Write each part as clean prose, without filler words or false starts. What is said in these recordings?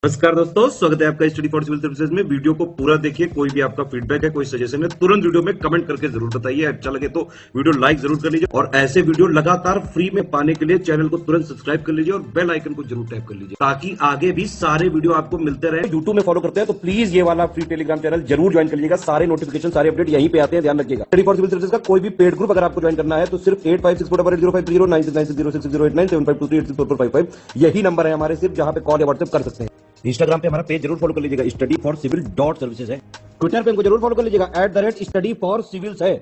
नमस्कार दोस्तों, स्वागत है आपका स्टडी फॉर सिविल सर्विसेज में। वीडियो को पूरा देखिए। कोई भी आपका फीडबैक है, कोई सजेशन है, तुरंत वीडियो में कमेंट करके जरूर बताइए। अच्छा लगे तो वीडियो लाइक जरूर कर लीजिए और ऐसे वीडियो लगातार फ्री में पाने के लिए चैनल को तुरंत सब्सक्राइब कर लीजिए और बेल आइकन को जरूर टैप कर लीजिए ताकि आगे भी सारे वीडियो आपको मिलते रहे। यूट्यूब में फॉलो करते हैं तो प्लीज ये वाला फ्री टेलीग्राम चैनल जरूर ज्वाइन कर लीजिएगा। सारे नोटिफिकेशन, सारे अपडेट यहीं पे आते हैं, ध्यान रखिएगा। स्टडी फॉर सिविल सर्विसेज का कोई भी पेड ग्रुप अगर आपको ज्वाइन करना है तो सिर्फ 8564805309696086089483864455 यही नंबर है हमारे, सिर्फ जहां पे कॉल या व्हाट्सएप कर सकते हैं। इंस्टाग्राम पे हमारा पेज जरूर फॉलो कर लीजिएगा, स्टडी फॉर सिविल .सर्विसेज है। ट्विटर पे हमको जरूर फॉलो कर लीजिएगा, @स्टडी फॉर सिविल्स है।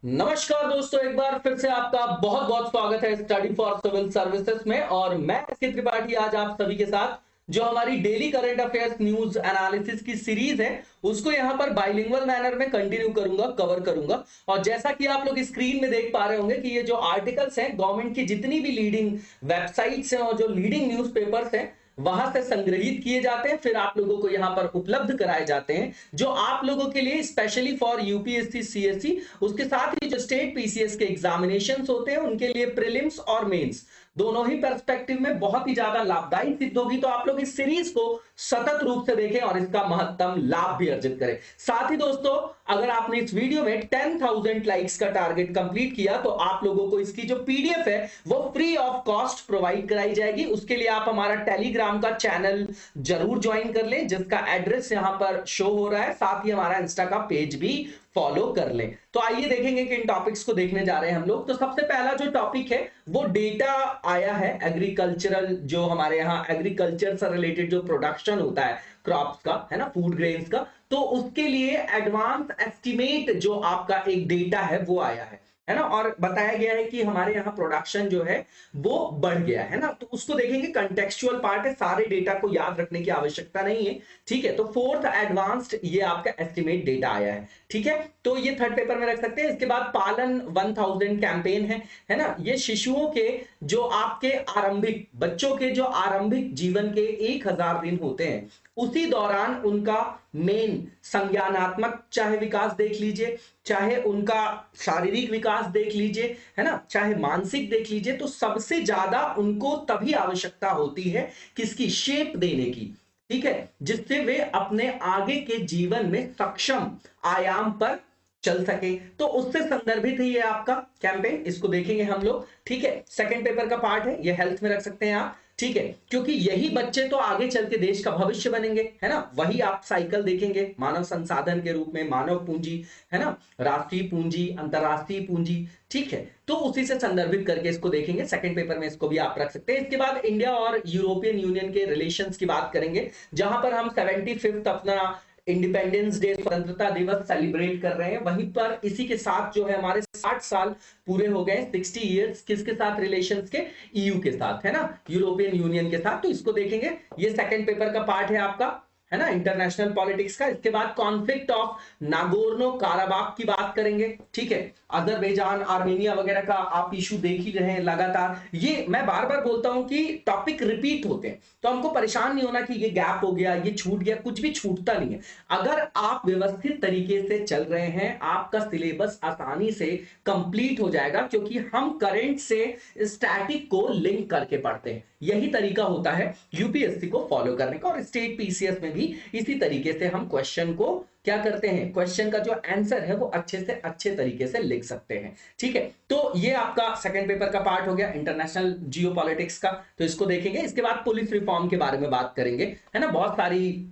नमस्कार दोस्तों, एक बार फिर से आपका बहुत बहुत स्वागत है स्टडी फॉर सिविल सर्विसेज में। और मैं एसके त्रिपाठी आज आप सभी के साथ जो हमारी daily current affairs news analysis की सीरीज है उसको यहां पर बाइलिंगुअल मैनर में कंटिन्यू करूंगा, कवर करूंगा। और जैसा कि आप लोग स्क्रीन में देख पा रहे होंगे कि ये जो आर्टिकल्स हैं गवर्नमेंट की जितनी भी लीडिंग वेबसाइट्स हैं और जो लीडिंग न्यूज़पेपर्स हैं वहां से संग्रहित किए जाते हैं, फिर आप लोगों को यहां पर उपलब्ध कराए जाते हैं जो आप लोगों के लिए स्पेशली फॉर यूपीएससी सीएससी, उसके साथ ही जो स्टेट पीसीएस के एग्जामिनेशंस होते हैं उनके लिए प्रीलिम्स और मेंस दोनों ही पर्सपेक्टिव में बहुत ही ज्यादा लाभदायी सिद्ध होगी। तो आप लोग इस सीरीज को सतत रूप से देखें और इसका महत्तम लाभ भी अर्जित करें। साथ ही दोस्तों, अगर आपने इस वीडियो में 10,000 लाइक्स का टारगेट कंप्लीट किया तो आप लोगों को इसकी जो पीडीएफ है वो फ्री ऑफ कॉस्ट प्रोवाइड कराई जाएगी। उसके लिए आप हमारा टेलीग्राम का चैनल जरूर ज्वाइन कर लें जिसका एड्रेस यहां पर शो हो रहा है, साथ ही हमारा इंस्टा का पेज भी फॉलो कर लें। तो आइए देखेंगे कि इन टॉपिक्स को देखने जा रहे हैं हम लोग। तो सबसे पहला जो टॉपिक है वो डेटा आया है एग्रीकल्चरल, जो हमारे यहाँ एग्रीकल्चर से रिलेटेड जो प्रोडक्शन होता है क्रॉप्स का, है ना, फूड ग्रेन्स का, तो उसके लिए एडवांस एस्टिमेट जो आपका एक डेटा है वो आया है ना। और बताया गया है कि हमारे यहाँ प्रोडक्शन जो है वो बढ़ गया है ना। तो उसको देखेंगे, कंटेक्चुअल पार्ट है, सारे डेटा को याद रखने की आवश्यकता नहीं है, ठीक है। तो फोर्थ एडवांस्ड ये आपका एस्टिमेट डेटा आया है, ठीक है। तो ये थर्ड पेपर में रख सकते हैं। इसके बाद पालन 1000 कैंपेन है ना। ये शिशुओं के जो आपके आरंभिक बच्चों के जो आरंभिक जीवन के 1000 दिन होते हैं उसी दौरान उनका मेन संज्ञानात्मक चाहे विकास देख लीजिए, चाहे उनका शारीरिक विकास देख लीजिए, है ना, चाहे मानसिक देख लीजिए, तो सबसे ज्यादा उनको तभी आवश्यकता होती है किसकी, शेप देने की, ठीक है, जिससे वे अपने आगे के जीवन में सक्षम आयाम पर चल सके। तो उससे संदर्भित है ये आपका कैंपेन, इसको देखेंगे हम लोग, ठीक है। सेकंड पेपर का पार्ट है, ये हेल्थ में रख सकते हैं आप, ठीक है, क्योंकि यही बच्चे तो आगे चल के देश का भविष्य बनेंगे, है ना। वही आप साइकिल देखेंगे मानव संसाधन के रूप में, मानव पूंजी, है ना, राष्ट्रीय पूंजी, अंतरराष्ट्रीय पूंजी, ठीक है। तो उसी से संदर्भित करके इसको देखेंगे, सेकंड पेपर में इसको भी आप रख सकते हैं। इसके बाद इंडिया और यूरोपियन यूनियन के रिलेशंस की बात करेंगे, जहां पर हम 75th अपना इंडिपेंडेंस डे, स्वतंत्रता दिवस सेलिब्रेट कर रहे हैं। वहीं पर इसी के साथ जो है हमारे 60 साल पूरे हो गए, 60 इयर्स, किसके साथ रिलेशंस के, ईयू के साथ, है ना, यूरोपियन यूनियन के साथ। तो इसको देखेंगे, ये सेकंड पेपर का पार्ट है आपका, है ना, इंटरनेशनल पॉलिटिक्स का। इसके बाद कॉन्फ्लिक्ट ऑफ नागोर्नो काराबाख की बात करेंगे, ठीक है। अजरबैजान, आर्मेनिया वगैरह का आप इशू देख ही रहे हैं लगातार। ये मैं बार बार बोलता हूं कि टॉपिक रिपीट होते हैं तो हमको परेशान नहीं होना कि ये गैप हो गया, ये छूट गया, कुछ भी छूटता नहीं है। अगर आप व्यवस्थित तरीके से चल रहे हैं आपका सिलेबस आसानी से कंप्लीट हो जाएगा, क्योंकि हम करंट से स्टैटिक को लिंक करके पढ़ते हैं। यही तरीका होता है यूपीएससी को फॉलो करने का, और स्टेट पीसीएस में भी इसी तरीके से हम क्वेश्चन को क्या करते हैं, क्वेश्चन का जो आंसर है वो अच्छे से अच्छे तरीके से लिख सकते हैं, ठीक है। तो ये आपका सेकंड पेपर का पार्ट हो गया इंटरनेशनल जियोपॉलिटिक्स का। तो इसको देखेंगे। इसके बाद पुलिस रिफॉर्म के बारे में बात करेंगे, है ना। बहुत सारी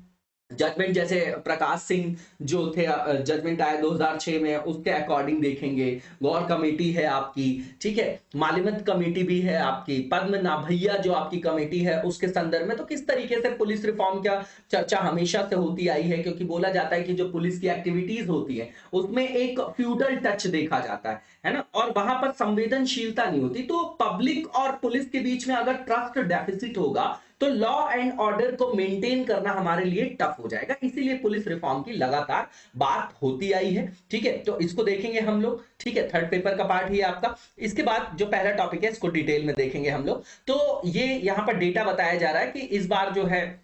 जजमेंट, जैसे प्रकाश सिंह जो थे, जजमेंट आया 2006 में, उसके अकॉर्डिंग देखेंगे। गौर कमेटी है आपकी, ठीक है, मालिमत कमेटी भी है आपकी, पद्मनाभैया जो आपकी कमेटी है उसके संदर्भ में। तो किस तरीके से पुलिस रिफॉर्म का चर्चा हमेशा से होती आई है, क्योंकि बोला जाता है कि जो पुलिस की एक्टिविटीज होती है उसमें एक फ्यूडल टच देखा जाता है ना, और वहां पर संवेदनशीलता नहीं होती। तो पब्लिक और पुलिस के बीच में अगर ट्रस्ट डेफिसिट होगा तो लॉ एंड ऑर्डर को मेंटेन करना हमारे लिए टफ हो जाएगा। इसीलिए पुलिस रिफॉर्म की लगातार बात होती आई है, ठीक है। तो इसको देखेंगे हम लोग, ठीक है, थर्ड पेपर का पार्ट ही है आपका। इसके बाद जो पहला टॉपिक है इसको डिटेल में देखेंगे हम लोग। तो ये यहां पर डेटा बताया जा रहा है कि इस बार जो है,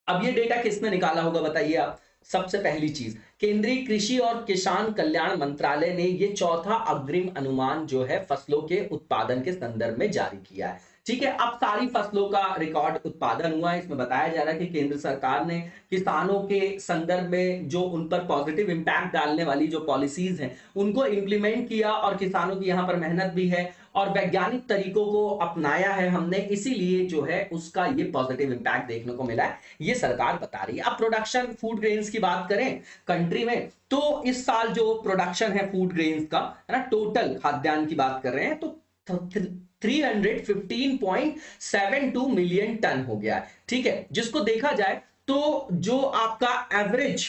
अब ये डेटा किसने निकाला होगा बताइए आप। सबसे पहली चीज, केंद्रीय कृषि और किसान कल्याण मंत्रालय ने ये चौथा अग्रिम अनुमान जो है फसलों के उत्पादन के संदर्भ में जारी किया है, ठीक है, अब सारी फसलों का रिकॉर्ड उत्पादन हुआ है। इसमें बताया जा रहा है कि केंद्र सरकार ने किसानों के संदर्भ में जो उन पर पॉजिटिव इंपैक्ट डालने वाली जो पॉलिसीज हैं उनको इंप्लीमेंट किया, और किसानों की यहां पर मेहनत भी है और वैज्ञानिक तरीकों को अपनाया है हमने, इसीलिए जो है उसका ये पॉजिटिव इंपैक्ट देखने को मिला है, ये सरकार बता रही है। अब प्रोडक्शन फूड ग्रेन्स की बात करें कंट्री में, तो इस साल जो प्रोडक्शन है फूड ग्रेन्स का, है ना, टोटल खाद्यान्न की बात कर रहे हैं तो 315.72 मिलियन टन हो गया है। ठीक है, जिसको देखा जाए तो जो आपका एवरेज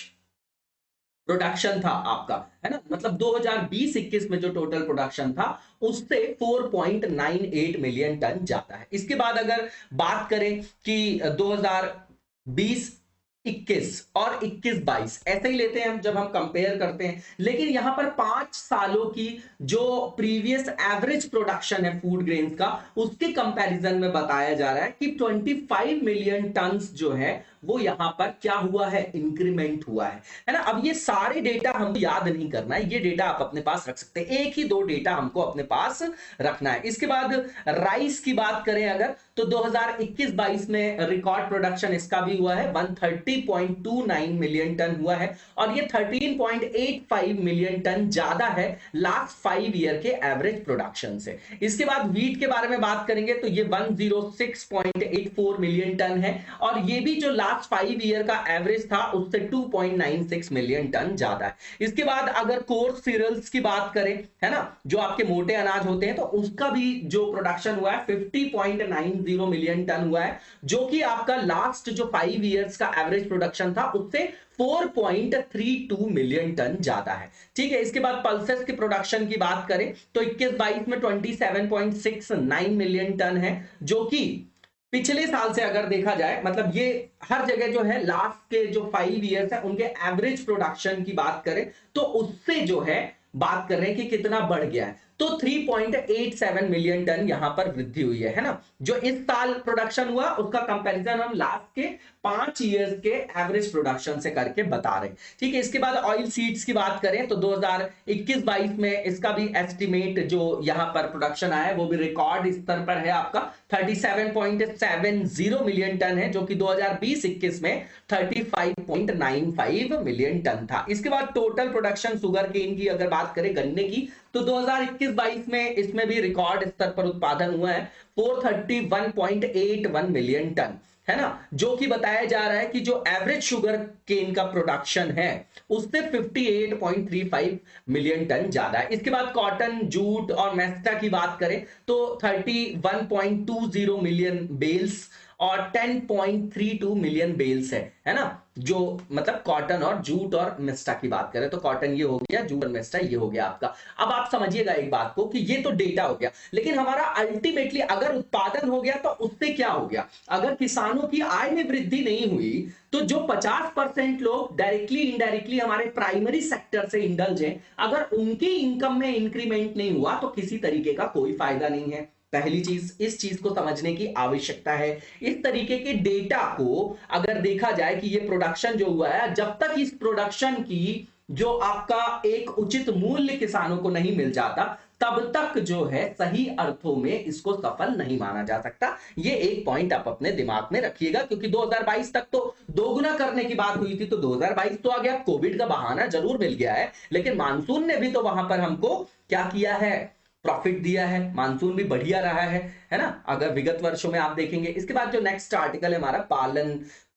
प्रोडक्शन था आपका, है ना, मतलब 2020-21 में जो टोटल प्रोडक्शन था उससे 4.98 मिलियन टन ज्यादा है। इसके बाद अगर बात करें कि 2020-21 और 21-22 ऐसे ही लेते हैं हम जब हम कंपेयर करते हैं, लेकिन यहां पर 5 सालों की जो प्रीवियस एवरेज प्रोडक्शन है फूड ग्रेन्स का, उसके कंपैरिजन में बताया जा रहा है कि 25 मिलियन टन जो है वो यहां पर क्या हुआ है, इंक्रीमेंट हुआ है ना। अब ये सारे डेटा हमको याद नहीं करना है, ये डेटा आप अपने पास रख सकते हैं, एक ही दो डेटा हमको अपने पास रखना है। इसके बाद राइस की बात करें अगर, तो 2021-22 में रिकॉर्ड प्रोडक्शन इसका भी हुआ है, 130.29 मिलियन टन हुआ है, और ये 13.85 मिलियन टन ज्यादा है लास्ट 5 ईयर के एवरेज प्रोडक्शन से। इसके बाद व्हीट के बारे में बात करेंगे तो ये 106.84 मिलियन टन है, और ये भी जो लास्ट 5 ईयर का एवरेज था उससे 2.96 मिलियन टन ज्यादा है। इसके बाद अगर कोर्स सीरियल्स की बात करें, है ना, जो आपके मोटे अनाज होते हैं, तो उसका भी जो प्रोडक्शन हुआ है 50.90 मिलियन टन हुआ है, जो कि आपका लास्ट जो 5 ईयर्स का एवरेज प्रोडक्शन था उससे 4.32 मिलियन टन ज्यादा है। ठीक है, इसके बाद पल्सेस के प्रोडक्शन की बात करें तो 21-22 में 27.69 मिलियन टन है, जो कि पिछले साल से अगर देखा जाए, मतलब ये हर जगह जो है लास्ट के जो 5 ईयर्स है उनके एवरेज प्रोडक्शन की बात करें तो उससे जो है बात कर रहे हैं कि कितना बढ़ गया है, तो 3.87 मिलियन टन यहां पर वृद्धि हुई है ना। जो इस साल प्रोडक्शन हुआ उसका कंपैरिजन हम लास्ट के 5 इयर्स के एवरेज प्रोडक्शन से करके बता रहे हैं। ठीक है, इसके बाद ऑयल सीड्स की बात करें तो 2021-22 में इसका भी एस्टिमेट जो यहां पर प्रोडक्शन आया है वो भी रिकॉर्ड स्तर पर है आपका 37.70 मिलियन टन है, जो कि 2020-21 में 35.95 मिलियन टन था। इसके बाद टोटल प्रोडक्शन शुगर केन की अगर बात करें, गन्ने की, तो 2021-22 में इसमें भी रिकॉर्ड स्तर पर उत्पादन हुआ है 431.81 मिलियन टन, है ना, जो कि बताया जा रहा है कि जो एवरेज शुगर केन का प्रोडक्शन है उससे 58.35 मिलियन टन ज्यादा है। इसके बाद कॉटन, जूट और मेस्टा की बात करें तो 31.20 मिलियन बेल्स और 10.32 मिलियन बेल्स है ना, जो मतलब कॉटन और जूट और मेस्टा की बात करें तो कॉटन ये हो गया, जूट और मेस्टा ये हो गया आपका। अब आप समझिएगा एक बात को कि ये तो डेटा हो गया, लेकिन हमारा अल्टीमेटली अगर उत्पादन हो गया तो उससे क्या हो गया, अगर किसानों की आय में वृद्धि नहीं हुई तो जो 50% लोग डायरेक्टली इनडायरेक्टली हमारे प्राइमरी सेक्टर से इंडल्ज हैं, अगर उनकी इनकम में इंक्रीमेंट नहीं हुआ तो किसी तरीके का कोई फायदा नहीं है। पहली चीज, इस चीज को समझने की आवश्यकता है। इस तरीके के डेटा को अगर देखा जाए कि ये प्रोडक्शन जो हुआ है, जब तक इस प्रोडक्शन की जो आपका एक उचित मूल्य किसानों को नहीं मिल जाता तब तक जो है सही अर्थों में इसको सफल नहीं माना जा सकता। ये एक पॉइंट आप अपने दिमाग में रखिएगा, क्योंकि 2022 तक तो दोगुना करने की बात हुई थी, तो 2022 तो आ गया, कोविड का बहाना जरूर मिल गया है, लेकिन मानसून ने भी तो वहां पर हमको क्या किया है, प्रॉफिट दिया है, मानसून भी बढ़िया रहा है ना, अगर विगत वर्षों में आप देखेंगे। इसके बाद जो नेक्स्ट आर्टिकल है हमारा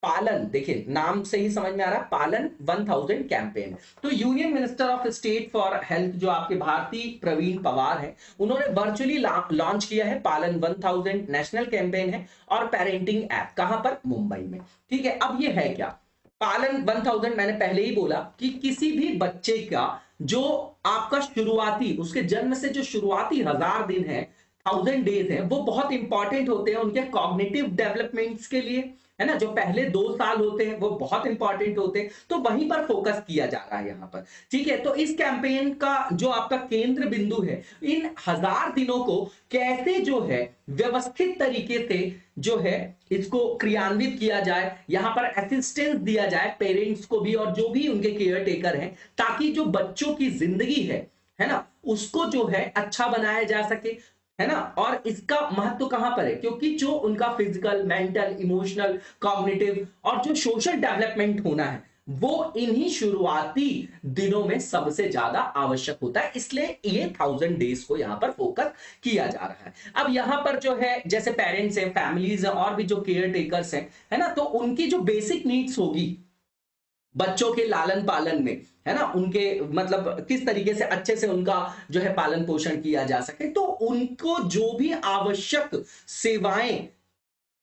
पालन देखिए नाम से ही समझ में आ रहा है, पालन 1000 कैंपेन। तो union minister of state for health जो आपके भारती प्रवीण पवार है, उन्होंने वर्चुअली लॉन्च किया है पालन 1000 नेशनल कैंपेन है और पेरेंटिंग ऐप, कहां पर, मुंबई में। ठीक है, अब ये है क्या पालन 1000, मैंने पहले ही बोला कि किसी भी बच्चे का जो आपका शुरुआती, उसके जन्म से जो शुरुआती 1000 दिन है, 1000 डेज है, वो बहुत इंपॉर्टेंट होते हैं उनके कॉग्निटिव डेवलपमेंट्स के लिए, है ना। जो पहले 2 साल होते हैं वो बहुत इंपॉर्टेंट होते हैं, तो वहीं पर फोकस किया जा रहा है यहां पर। ठीक है, तो इस कैंपेन का जो आपका केंद्र बिंदु है, इन 1000 दिनों को कैसे जो है व्यवस्थित तरीके से जो है इसको क्रियान्वित किया जाए, यहां पर असिस्टेंस दिया जाए पेरेंट्स को भी और जो भी उनके केयर टेकर हैं, ताकि जो बच्चों की जिंदगी है ना, उसको जो है अच्छा बनाया जा सके, है ना। और इसका महत्व कहां पर है, क्योंकि जो उनका फिजिकल, मेंटल, इमोशनल, कॉग्निटिव और जो सोशल डेवलपमेंट होना है वो इन्हीं शुरुआती दिनों में सबसे ज्यादा आवश्यक होता है, इसलिए ये 1000 डेज को यहां पर फोकस किया जा रहा है। अब यहां पर जो है जैसे पेरेंट्स हैं, फैमिलीज हैं और भी जो केयर टेकर्स हैं, है ना, तो उनकी जो बेसिक नीड्स होगी बच्चों के लालन पालन में, है ना, उनके मतलब किस तरीके से अच्छे से उनका जो है पालन पोषण किया जा सके, तो उनको जो भी आवश्यक सेवाएं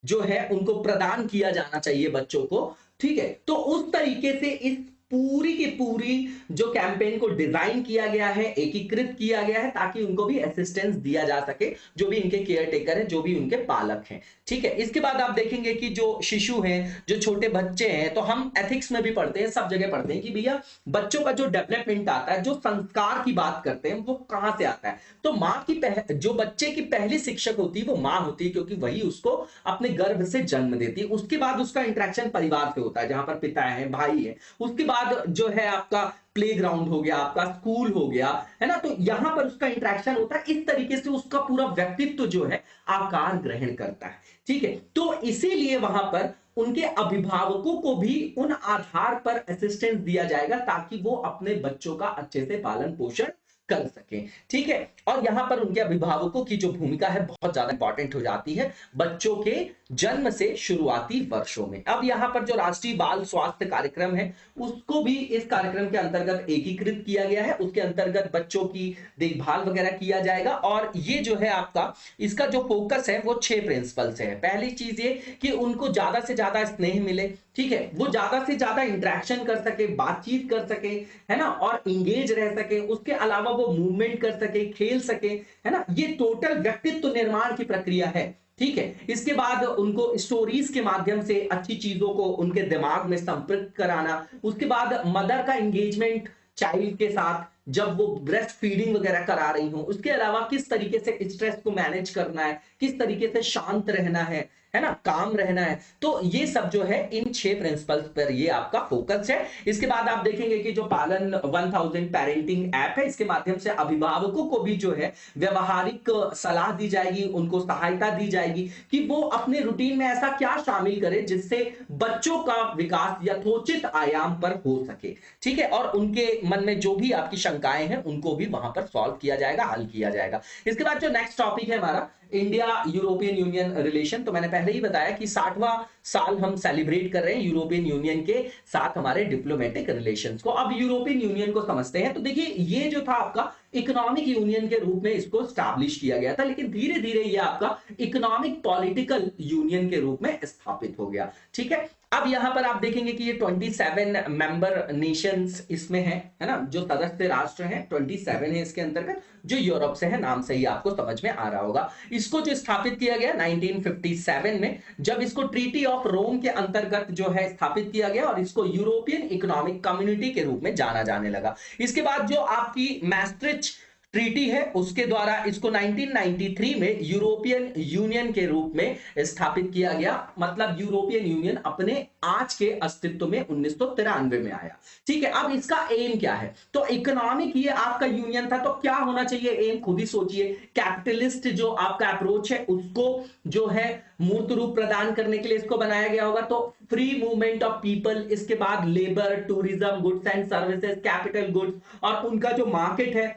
जो है उनको प्रदान किया जाना चाहिए बच्चों को, ठीक है। तो उस तरीके से इस पूरी की पूरी जो कैंपेन को डिजाइन किया गया है, एकीकृत किया गया है, ताकि उनको भी असिस्टेंस दिया जा सके, जो भी इनके केयर टेकर हैं, जो भी उनके पालक हैं, ठीक है। इसके बाद आप देखेंगे कि जो शिशु हैं, जो छोटे बच्चे हैं, तो हम एथिक्स में भी पढ़ते हैं, सब जगह पढ़ते हैं कि भैया बच्चों का जो डेवलपमेंट आता है, जो संस्कार की बात करते हैं, वो कहां से आता है, तो माँ की जो बच्चे की पहली शिक्षक होती है वो माँ होती है, क्योंकि वही उसको अपने गर्भ से जन्म देती है। उसके बाद उसका इंटरेक्शन परिवार से होता है, जहां पर पिता है, भाई है। उसके बाद जो है आपका प्लेग्राउंड हो गया, आपका स्कूल हो गया, है ना, तो यहां पर उसका इंटरेक्शन होता है। इस तरीके से उसका पूरा व्यक्तित्व जो है आकार ग्रहण करता है, ठीक है। तो इसीलिए वहां पर उनके अभिभावकों को भी उन आधार पर असिस्टेंस दिया जाएगा, ताकि वो अपने बच्चों का अच्छे से पालन पोषण कर सके, ठीक है। और यहां पर उनके अभिभावकों की जो भूमिका है बहुत ज्यादा इंपॉर्टेंट हो जाती है बच्चों के जन्म से शुरुआती वर्षों में। अब यहां पर जो राष्ट्रीय बाल स्वास्थ्य कार्यक्रम है उसको भी इस कार्यक्रम के अंतर्गत एकीकृत किया गया है, उसके अंतर्गत बच्चों की देखभाल वगैरह किया जाएगा। और ये जो है आपका इसका जो फोकस है वो 6 प्रिंसिपल से है। पहली चीज ये कि उनको ज्यादा से ज्यादा स्नेह मिले, ठीक है, वो ज्यादा से ज्यादा इंटरेक्शन कर सके, बातचीत कर सके, है ना, और इंगेज रह सके। उसके अलावा वो मूवमेंट कर सके, खेल सके, है ना। ये टोटल व्यक्तित्व निर्माण की प्रक्रिया है, ठीक है। इसके बाद उनको स्टोरीज के माध्यम से अच्छी चीजों को उनके दिमाग में संपृक्त कराना। उसके बाद मदर का एंगेजमेंट चाइल्ड के साथ, जब वो ब्रेस्ट फीडिंग वगैरह करा रही हो। उसके अलावा किस तरीके से स्ट्रेस को मैनेज करना है, किस तरीके से शांत रहना है ना, काम रहना है। तो ये सब जो है इन 6 प्रिंसिपल्स पर ये आपका फोकस है। इसके बाद आप देखेंगे कि जो पालन 1000 पेरेंटिंग ऐप है, इसके माध्यम से अभिभावकों को भी जो है व्यवहारिक सलाह दी जाएगी, उनको सहायता दी जाएगी कि वो अपने रूटीन में ऐसा क्या शामिल करें जिससे बच्चों का विकास यथोचित आयाम पर हो सके, ठीक है। और उनके मन में जो भी आपकी शंकाएं हैं उनको भी वहां पर सॉल्व किया जाएगा, हल किया जाएगा। इसके बाद जो नेक्स्ट टॉपिक है हमारा इंडिया यूरोपियन यूनियन रिलेशन, तो मैंने पहले ही बताया कि 60वां साल हम सेलिब्रेट कर रहे हैं यूरोपियन यूनियन के साथ हमारे डिप्लोमेटिक रिलेशंस को। अब यूरोपियन यूनियन को समझते हैं, तो देखिए ये जो था आपका इकोनॉमिक यूनियन के रूप में इसको स्टैब्लिश किया गया था, लेकिन धीरे धीरे ये आपका इकोनॉमिक पॉलिटिकल यूनियन के रूप में स्थापित हो गया, ठीक है। अब यहां पर आप देखेंगे कि ये 27 मेंबर नेशंस इसमें है ना, जो सदस्य राष्ट्र हैं 27 है इसके अंतर्गत, जो यूरोप से है, नाम से ही आपको समझ में आ रहा होगा। इसको जो स्थापित किया गया 1957 में, जब इसको ट्रीटी ऑफ रोम के अंतर्गत जो है स्थापित किया गया और इसको यूरोपियन इकोनॉमिक कम्युनिटी के रूप में जाना जाने लगा। इसके बाद जो आपकी मैस्ट्रिच ट्रीटी है उसके द्वारा इसको 1993 में यूरोपियन यूनियन के रूप में स्थापित किया गया। मतलब यूरोपियन यूनियन अपने आज के अस्तित्व में 1993 में आया, ठीक है। अब इसका एम क्या है, तो इकोनॉमिक ये आपका यूनियन था, तो क्या होना चाहिए एम, खुद ही सोचिए। कैपिटलिस्ट जो आपका अप्रोच है उसको जो है मूर्त रूप प्रदान करने के लिए इसको बनाया गया होगा, तो फ्री मूवमेंट ऑफ पीपल, इसके बाद labour, tourism, goods and services, capital goods और उनका जो मार्केट है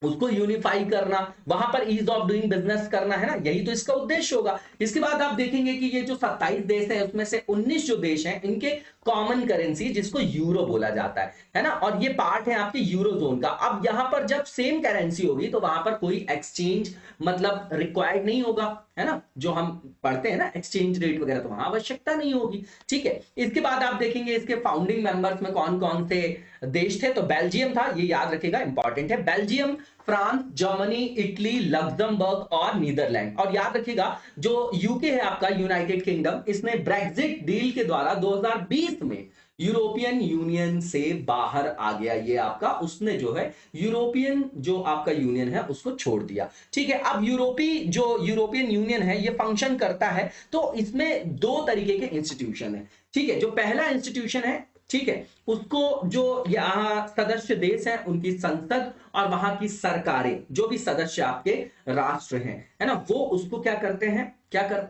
उसको यूनिफाई करना, वहां पर ईज ऑफ डूइंग बिजनेस करना, है ना, यही तो इसका उद्देश्य होगा। इसके बाद आप देखेंगे कि ये जो 27 देश है उसमें से 19 जो देश हैं इनके कॉमन करेंसी जिसको यूरो बोला जाता है ना, और ये पार्ट है आपके यूरोजोन का। अब यहां पर जब सेम करेंसी होगी तो वहां पर कोई एक्सचेंज मतलब रिक्वायर्ड नहीं होगा, है ना, जो हम पढ़ते हैं ना एक्सचेंज रेट वगैरह, तो वहां आवश्यकता नहीं होगी, ठीक है। इसके बाद आप देखेंगे इसके फाउंडिंग मेंबर्स में कौन कौन से देश थे, तो बेल्जियम था, ये याद रखिएगा इंपॉर्टेंट है, Belgium, France, Germany, Italy, Luxembourg और नीदरलैंड। और याद रखिएगा जो यूके है आपका यूनाइटेड किंगडम, इसने ब्रेक्सिट डील के द्वारा 2020 में यूरोपियन यूनियन से बाहर आ गया। ये आपका उसने जो है यूरोपियन जो आपका यूनियन है उसको छोड़ दिया, ठीक है। अब यूरोपियन यूनियन है ये फंक्शन करता है, तो इसमें 2 तरीके के इंस्टीट्यूशन है, ठीक है। जो पहला इंस्टीट्यूशन है ठीक है, उसको जो यहाँ सदस्य देश हैं उनकी संसद और वहां की सरकारें, जो भी सदस्य आपके राष्ट्र हैं, है ना, वो उसको क्या करते हैं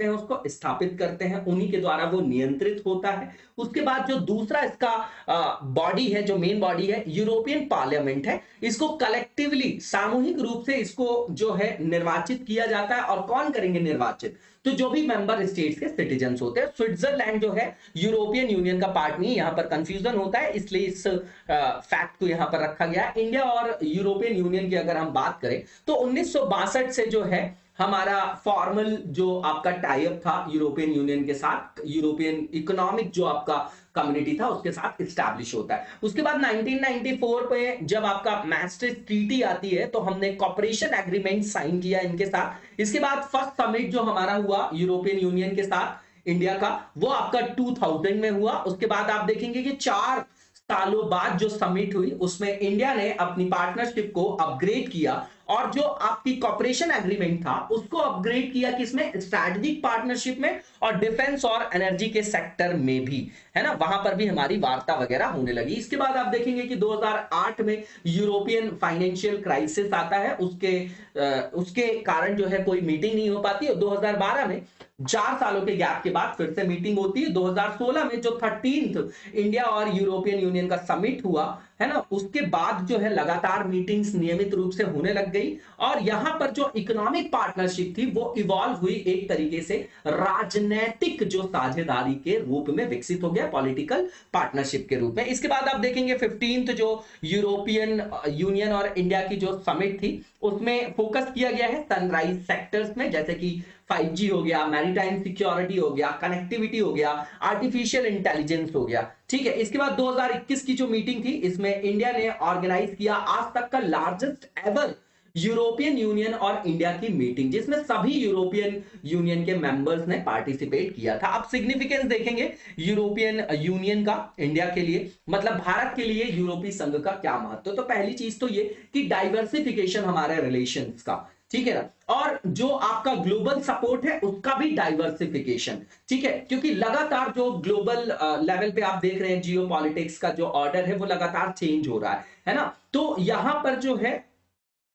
उसको स्थापित करते हैं, उन्हीं के द्वारा वो नियंत्रित होता है। उसके बाद जो दूसरा इसका बॉडी है, जो मेन बॉडी है, यूरोपियन पार्लियामेंट है, इसको कलेक्टिवली सामूहिक रूप से इसको जो है निर्वाचित किया जाता है। और कौन करेंगे निर्वाचित? तो जो भी मेंबर स्टेट्स के सिटीजन्स होते हैं। स्विट्जरलैंड जो है यूरोपियन यूनियन का पार्ट नहीं, यहां पर कंफ्यूजन होता है, इसलिए इस फैक्ट को यहां पर रखा गया है। इंडिया और यूरोपियन यूनियन की अगर हम बात करें तो 1962 से जो है हमारा फॉर्मल जो आपका टाई अप था यूरोपियन यूनियन के साथ, यूरोपियन इकोनॉमिक जो आपका कम्युनिटी था उसके साथ इस्टेब्लिश होता है। उसके बाद 1994 पे जब आपका मैस्ट्रिक्ट ट्रीटी आती है तो हमने कॉपरेशन एग्रीमेंट साइन किया इनके साथ। इसके बाद फर्स्ट समिट जो हमारा हुआ यूरोपियन यूनियन के साथ इंडिया का, वो आपका 2000 में हुआ। उसके बाद आप देखेंगे कि 4 सालों बाद जो समिट हुई उसमें इंडिया ने अपनी पार्टनरशिप को अपग्रेड किया और जो आपकी कॉपरेशन एग्रीमेंट था उसको अपग्रेड किया किसमें? स्ट्रैटेजिक पार्टनरशिप में और डिफेंस और एनर्जी के सेक्टर में भी, है ना, वहां पर भी हमारी वार्ता वगैरह होने लगी। इसके बाद आप देखेंगे कि 2008 में यूरोपियन फाइनेंशियल क्राइसिस आता है, उसके कारण जो है कोई मीटिंग नहीं हो पाती। और 2012 में 4 सालों के गैप के बाद फिर से मीटिंग होती है। 2016 में जो 13th इंडिया और यूरोपियन यूनियन का समिट हुआ, है ना, उसके बाद जो है लगातार मीटिंग्स नियमित रूप से होने लग गई और यहां पर जो इकोनॉमिक पार्टनरशिप थी वो इवॉल्व हुई एक तरीके से राजनैतिक जो साझेदारी के रूप में विकसित हो गया, पॉलिटिकल पार्टनरशिप के रूप में। इसके बाद आप देखेंगे 15th जो यूरोपियन यूनियन और इंडिया की जो समिट थी उसमें फोकस किया गया है सनराइज सेक्टर्स में, जैसे कि 5G हो गया, मैरीटाइम सिक्योरिटी हो गया, कनेक्टिविटी हो गया, आर्टिफिशियल इंटेलिजेंस हो गया। ठीक है, इसके बाद 2021 की जो मीटिंग थी इसमें इंडिया ने ऑर्गेनाइज किया आज तक का लार्जेस्ट एवर यूरोपियन यूनियन और इंडिया की मीटिंग, जिसमें सभी यूरोपियन यूनियन के मेंबर्स ने पार्टिसिपेट किया था। अब सिग्निफिकेंस देखेंगे यूरोपियन यूनियन का इंडिया के लिए, मतलब भारत के लिए यूरोपीय संघ का क्या महत्व। तो पहली चीज तो ये कि डाइवर्सिफिकेशन हमारे रिलेशंस का, ठीक है ना, और जो आपका ग्लोबल सपोर्ट है उसका भी डाइवर्सिफिकेशन, ठीक है, क्योंकि लगातार जो ग्लोबल लेवल पे आप देख रहे हैं जियो पॉलिटिक्स का जो ऑर्डर है वो लगातार चेंज हो रहा है ना। तो यहां पर जो है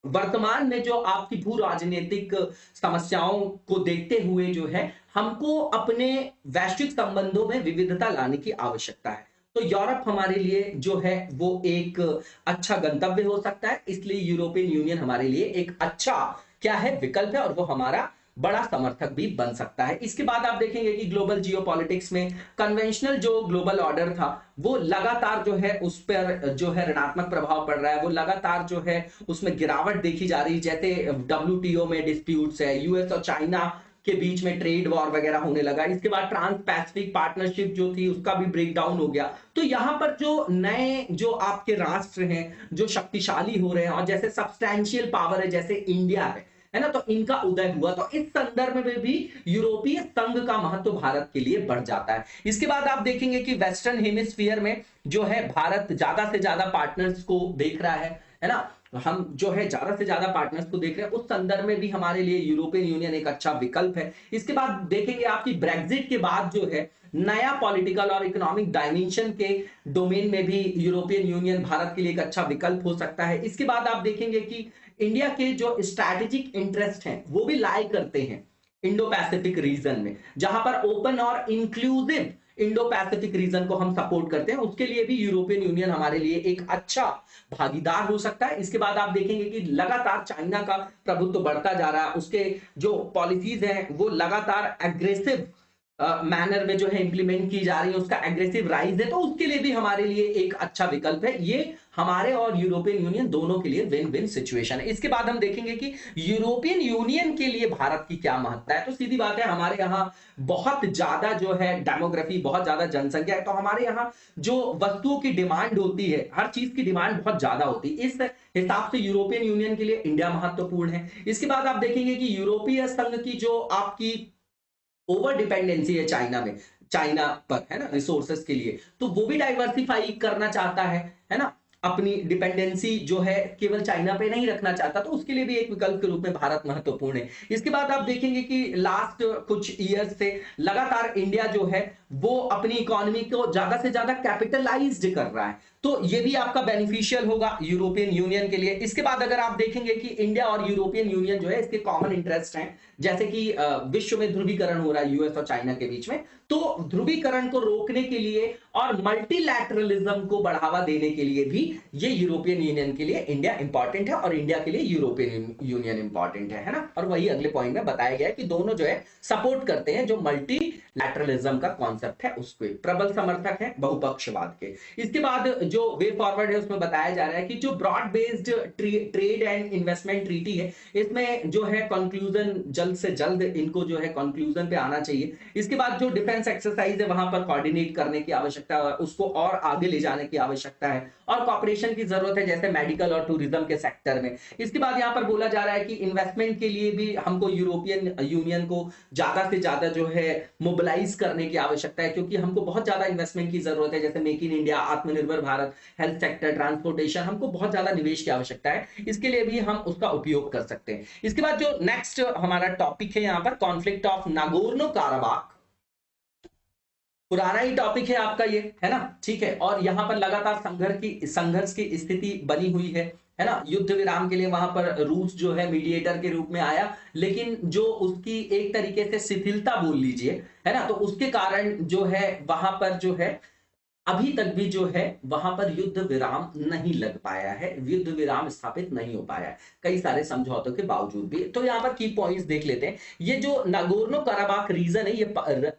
वर्तमान में जो आपकी भू राजनीतिक समस्याओं को देखते हुए जो है हमको अपने वैश्विक संबंधों में विविधता लाने की आवश्यकता है। तो यूरोप हमारे लिए जो है वो एक अच्छा गंतव्य हो सकता है, इसलिए यूरोपियन यूनियन हमारे लिए एक अच्छा क्या है विकल्प है और वो हमारा बड़ा समर्थक भी बन सकता है। इसके बाद आप देखेंगे कि ग्लोबल जियोपॉलिटिक्स में कन्वेंशनल जो ग्लोबल ऑर्डर था वो लगातार जो है उस पर जो है ऋणात्मक प्रभाव पड़ रहा है, वो लगातार जो है उसमें गिरावट देखी जा रही है। जैसे WTO में डिस्प्यूट्स है, यूएस और चाइना के बीच में ट्रेड वॉर वगैरह होने लगा। इसके बाद ट्रांस पैसिफिक पार्टनरशिप जो थी उसका भी ब्रेक डाउन हो गया। तो यहाँ पर जो नए जो आपके राष्ट्र हैं जो शक्तिशाली हो रहे हैं और जैसे सब्सटैंशियल पावर है जैसे इंडिया है ना, तो इनका उदय हुआ। तो इस संदर्भ में भी यूरोपीय संघ का महत्व भारत के लिए बढ़ जाता है। इसके बाद आप देखेंगे कि वेस्टर्न हेमिस्फीयर में जो है भारत ज्यादा से ज्यादा पार्टनर्स को देख रहा है ना, हम जो है ज्यादा से ज्यादा पार्टनर्स को देख रहे हैं। उस संदर्भ में भी हमारे लिए यूरोपियन यूनियन एक अच्छा विकल्प है। इसके बाद देखेंगे आपकी ब्रेग्जिट के बाद जो है नया पॉलिटिकल और इकोनॉमिक डायमेंशन के डोमेन में भी यूरोपियन यूनियन भारत के लिए एक अच्छा विकल्प हो सकता है। इसके बाद आप देखेंगे कि इंडिया के जो स्ट्रैटेजिक इंटरेस्ट हैं वो भी लाई करते हैं इंडो पैसिफिक रीजन में, जहां पर ओपन और इंक्लूसिव इंडो पैसिफिक रीजन को हम सपोर्ट करते हैं। उसके लिए भी यूरोपियन यूनियन हमारे लिए एक अच्छा भागीदार हो सकता है। इसके बाद आप देखेंगे कि लगातार चाइना का प्रभुत्व बढ़ता जा रहा है, उसके जो पॉलिसीज हैं वो लगातार एग्रेसिव मैनर में जो है इंप्लीमेंट की जा रही है, उसका एग्रेसिव राइज है। तो उसके लिए भी हमारे लिए एक अच्छा विकल्प है। ये हमारे और यूरोपियन यूनियन दोनों के लिए विन विन सिचुएशन है। इसके बाद हम देखेंगे कि यूरोपियन यूनियन के लिए भारत की क्या महत्ता है। तो सीधी बात है, हमारे यहाँ बहुत ज्यादा जो है डेमोग्राफी, बहुत ज्यादा जनसंख्या है, तो हमारे यहाँ जो वस्तुओं की डिमांड होती है, हर चीज की डिमांड बहुत ज्यादा होती है। इस हिसाब से यूरोपियन यूनियन के लिए इंडिया महत्वपूर्ण है। इसके बाद आप देखेंगे कि यूरोपीय संघ की जो आपकी ओवर डिपेंडेंसी है चाइना पर, है ना, रिसोर्सेस के लिए, तो वो भी डाइवर्सिफाई करना चाहता है ना। अपनी डिपेंडेंसी जो है केवल चाइना पे नहीं रखना चाहता, तो उसके लिए भी एक विकल्प के रूप में भारत महत्वपूर्ण है। इसके बाद आप देखेंगे कि लास्ट कुछ ईयर से लगातार इंडिया जो है वो अपनी इकोनॉमी को ज्यादा से ज्यादा कैपिटलाइज्ड कर रहा है, तो ये भी आपका बेनिफिशियल होगा यूरोपियन यूनियन के लिए। इसके बाद अगर आप देखेंगे कि इंडिया और यूरोपियन यूनियन जो है इसके कॉमन इंटरेस्ट हैं, जैसे कि विश्व में ध्रुवीकरण हो रहा है यूएस और चाइना के बीच में, तो ध्रुवीकरण को रोकने के लिए और मल्टीलैटरलिज्म को बढ़ावा देने के लिए भी ये यूरोपियन यूनियन के लिए इंडिया इंपॉर्टेंट है और इंडिया के लिए यूरोपियन यूनियन इंपॉर्टेंट है ना। और वही अगले पॉइंट में बताया गया है कि दोनों जो है सपोर्ट करते हैं जो मल्टीलैटरलिज्म का कॉन्सेप्ट है, उसके प्रबल समर्थक है बहुपक्षवाद के। इसके बाद जो वे फॉरवर्ड है उसमें बताया जा रहा है कि जो broad based trade and investment treaty है, इसमें जो है कंक्लूजन जल्द से जल्द इनको जो है कंक्लूजन पे आना चाहिए। इसके बाद जो डिफेंस एक्सरसाइज है वहां पर कोऑर्डिनेट करने की आवश्यकता है, उसको और आगे ले जाने की आवश्यकता है और कॉपरेशन की जरूरत है जैसे मेडिकल और टूरिज्म के सेक्टर में। इसके बाद यहां पर बोला जा रहा है कि इन्वेस्टमेंट के लिए भी हमको यूरोपियन यूनियन को ज्यादा से ज्यादा जो है मोबिलाइज करने की आवश्यकता है, क्योंकि हमको बहुत ज्यादा इन्वेस्टमेंट की जरूरत है, जैसे मेक इन इंडिया, आत्मनिर्भर भारत, हेल्थ सेक्टर, ट्रांसपोर्टेशन, हमको बहुत ज्यादा निवेश की आवश्यकता है, इसके लिए भी हम उसका उपयोग कर सकते हैं। इसके बाद जो नेक्स्ट हमारा टॉपिक है यहाँ पर कॉन्फ्लिक्ट ऑफ नागोर्नो काराबाख, पुराना ही टॉपिक है आपका ये, है ना, ठीक है। और यहां पर लगातार संघर्ष की स्थिति बनी हुई है ना। युद्ध विराम के लिए वहां पर रूस जो है मीडिएटर के रूप में आया, लेकिन जो उसकी एक तरीके से शिथिलता बोल लीजिए, है ना, तो उसके कारण जो है वहां पर जो है अभी तक भी जो है वहां पर युद्ध विराम नहीं लग पाया है, युद्ध विराम स्थापित नहीं हो पाया है कई सारे समझौतों के बावजूद भी। तो यहाँ पर की पॉइंट्स देख लेते हैं। ये जो नागोर्नो काराबाख रीजन है, ये